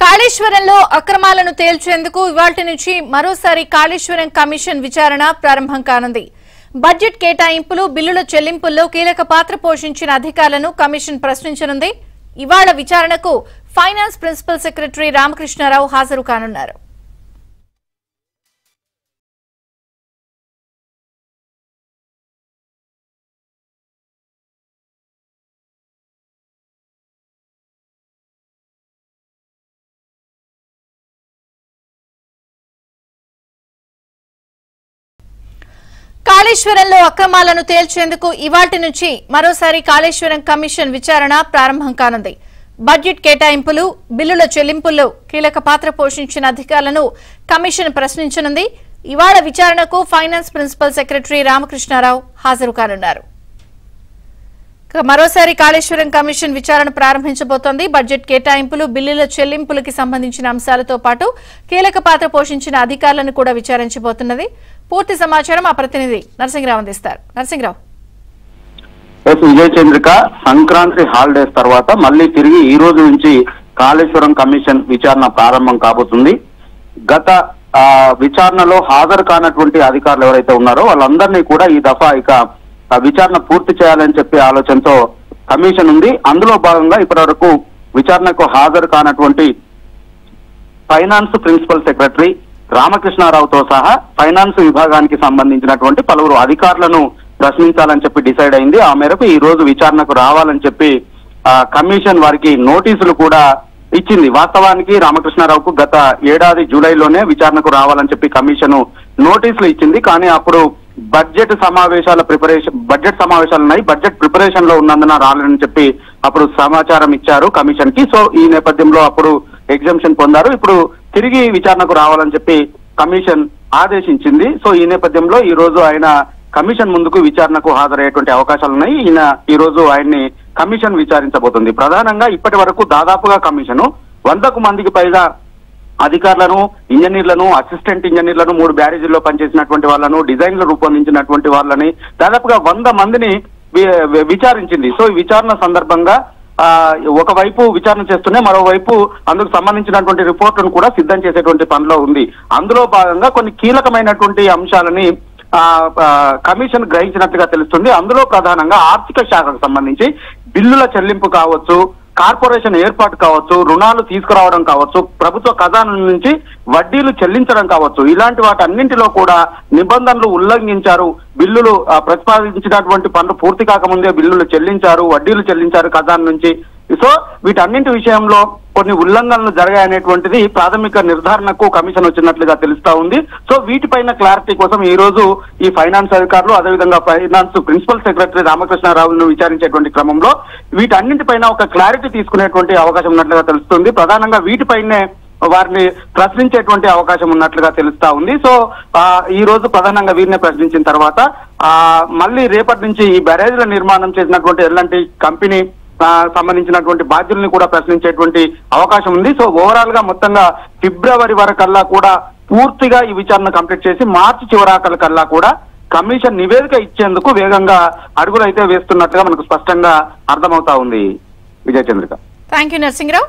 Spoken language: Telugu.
కాళేశ్వరంలో అక్రమాలను తేల్చేందుకు ఇవాల్టి నుంచి మరోసారి కాళేశ్వరం కమిషన్ విచారణ ప్రారంభం కానుంది. బడ్జెట్ కేటాయింపులు, బిల్లుల చెల్లింపుల్లో కీలక పాత్ర పోషించిన అధికారులను కమిషన్ ప్రశ్నించనుంది. ఇవాళ విచారణకు ఫైనాన్స్ ప్రిన్సిపల్ సెక్రటరీ రామకృష్ణారావు హాజరు కానున్నారు. కాళేశ్వరంలో అక్రమాలను తేల్చేందుకు ఇవాల్టి నుంచి మరోసారి కాళేశ్వరం కమిషన్ విచారణ ప్రారంభం కానుంది. బడ్జెట్ కేటాయింపులు, బిల్లుల చెల్లింపుల్లో కీలక పాత్ర పోషించిన అధికారులను కమిషన్ ప్రశ్నించనుంది. ఇవాళ విచారణకు ఫైనాన్స్ ప్రిన్సిపల్ సెక్రటరీ రామకృష్ణారావు హాజరు కానున్నారు. మరోసారి కాళేశ్వరం కమిషన్ విచారణ ప్రారంభించబోతోంది. బడ్జెట్ కేటాయింపులు, బిల్లుల చెల్లింపులకి సంబంధించిన అంశాలతో పాటు కీలక పాత్ర పోషించిన అధికారులను కూడా విచారించబోతున్నది. పూర్తి సమాచారం మా ప్రతినిధి నరసింహరావు అందిస్తారు. నరసింహరావు. విజయ చంద్రిక, సంక్రాంతి హాలిడేస్ తర్వాత మళ్లీ తిరిగి ఈ రోజు నుంచి కాళేశ్వరం కమిషన్ విచారణ ప్రారంభం కాబోతుంది. గత విచారణలో హాజరు కానటువంటి అధికారులు ఎవరైతే ఉన్నారో వాళ్ళందరినీ కూడా ఈ దఫా ఇక విచారణ పూర్తి చేయాలని చెప్పే ఆలోచనతో కమిషన్ ఉంది. అందులో భాగంగా ఇప్పటి వరకు విచారణకు హాజరు కానటువంటి ఫైనాన్స్ ప్రిన్సిపల్ సెక్రటరీ రామకృష్ణారావుతో సహా ఫైనాన్స్ విభాగానికి సంబంధించినటువంటి పలువురు అధికారులను ప్రశ్నించాలని చెప్పి డిసైడ్ అయింది. ఆ మేరకు ఈ రోజు విచారణకు రావాలని చెప్పి కమిషన్ వారికి నోటీసులు కూడా ఇచ్చింది. వాస్తవానికి రామకృష్ణారావుకు గత ఏడాది జూలైలోనే విచారణకు రావాలని చెప్పి కమిషన్ నోటీసులు ఇచ్చింది. కానీ అప్పుడు బడ్జెట్ సమావేశాలు ఉన్నాయి, బడ్జెట్ ప్రిపరేషన్ లో ఉన్నందున రాలేదని చెప్పి అప్పుడు సమాచారం ఇచ్చారు కమిషన్ కి. సో ఈ నేపథ్యంలో అప్పుడు ఎగ్జామ్షన్ పొందారు. ఇప్పుడు తిరిగి విచారణకు రావాలని చెప్పి కమిషన్ ఆదేశించింది. సో ఈ నేపథ్యంలో ఈ రోజు ఆయన కమిషన్ ముందుకు విచారణకు హాజరయ్యేటువంటి అవకాశాలున్నాయి. ఈ రోజు ఆయన్ని కమిషన్ విచారించబోతుంది. ప్రధానంగా ఇప్పటి వరకు దాదాపుగా కమిషన్ 100కు మందికి పైగా అధికారులను, ఇంజనీర్లను, అసిస్టెంట్ ఇంజనీర్లను, 3 బ్యారేజీల్లో పనిచేసినటువంటి వాళ్ళను, డిజైన్లు రూపొందించినటువంటి వాళ్ళని దాదాపుగా 100 మందిని విచారించింది. సో ఈ విచారణ సందర్భంగా ఒకవైపు విచారణ చేస్తూనే మరోవైపు అందుకు సంబంధించినటువంటి రిపోర్టును కూడా సిద్ధం చేసేటువంటి పనిలో ఉంది. అందులో భాగంగా కొన్ని కీలకమైనటువంటి అంశాలని కమిషన్ గ్రహించినట్లుగా తెలుస్తుంది. అందులో ప్రధానంగా ఆర్థిక శాఖకు సంబంధించి బిల్లుల చెల్లింపు కావచ్చు, కార్పొరేషన్ ఏర్పాటు కావచ్చు, రుణాలు తీసుకురావడం కావచ్చు, ప్రభుత్వ ఖజానా నుంచి వడ్డీలు చెల్లించడం కావచ్చు, ఇలాంటి వాటన్నింటిలో కూడా నిబంధనలు ఉల్లంఘించారు. బిల్లులు ప్రతిపాదించినటువంటి పనులు పూర్తి కాకముందే బిల్లులు చెల్లించారు, వడ్డీలు చెల్లించారు ఖజానా నుంచి. సో వీటన్నింటి విషయంలో కొన్ని ఉల్లంఘనలు జరిగాయనేటువంటిది ప్రాథమిక నిర్ధారణకు కమిషన్ వచ్చినట్లుగా తెలుస్తా ఉంది. సో వీటిపైన క్లారిటీ కోసం ఈ రోజు ఈ ఫైనాన్స్ అధికారులు, అదేవిధంగా ఫైనాన్స్ ప్రిన్సిపల్ సెక్రటరీ రామకృష్ణారావును విచారించేటువంటి క్రమంలో వీటన్నింటిపైన ఒక క్లారిటీ తీసుకునేటువంటి అవకాశం ఉన్నట్లుగా తెలుస్తుంది. ప్రధానంగా వీటిపైనే వారిని ప్రశ్నించేటువంటి అవకాశం ఉన్నట్లుగా తెలుస్తా ఉంది. సో ఈ రోజు ప్రధానంగా వీరిని ప్రశ్నించిన తర్వాత మళ్ళీ రేపటి నుంచి ఈ బ్యారేజీల నిర్మాణం చేసినటువంటి ఎలాంటి కంపెనీ సంబంధించినటువంటి బాధ్యుల్ని కూడా ప్రశ్నించేటువంటి అవకాశం ఉంది. సో ఓవరాల్ గా మొత్తంగా ఫిబ్రవరి వరకల్లా కూడా పూర్తిగా ఈ విచారణ కంప్లీట్ చేసి మార్చి చివరాకల్లా కూడా కమిషన్ నివేదిక ఇచ్చేందుకు వేగంగా అడుగులు అయితే వేస్తున్నట్లుగా మనకు స్పష్టంగా అర్థమవుతా ఉంది. విజయ చంద్రిక. Thank you Narasimharao.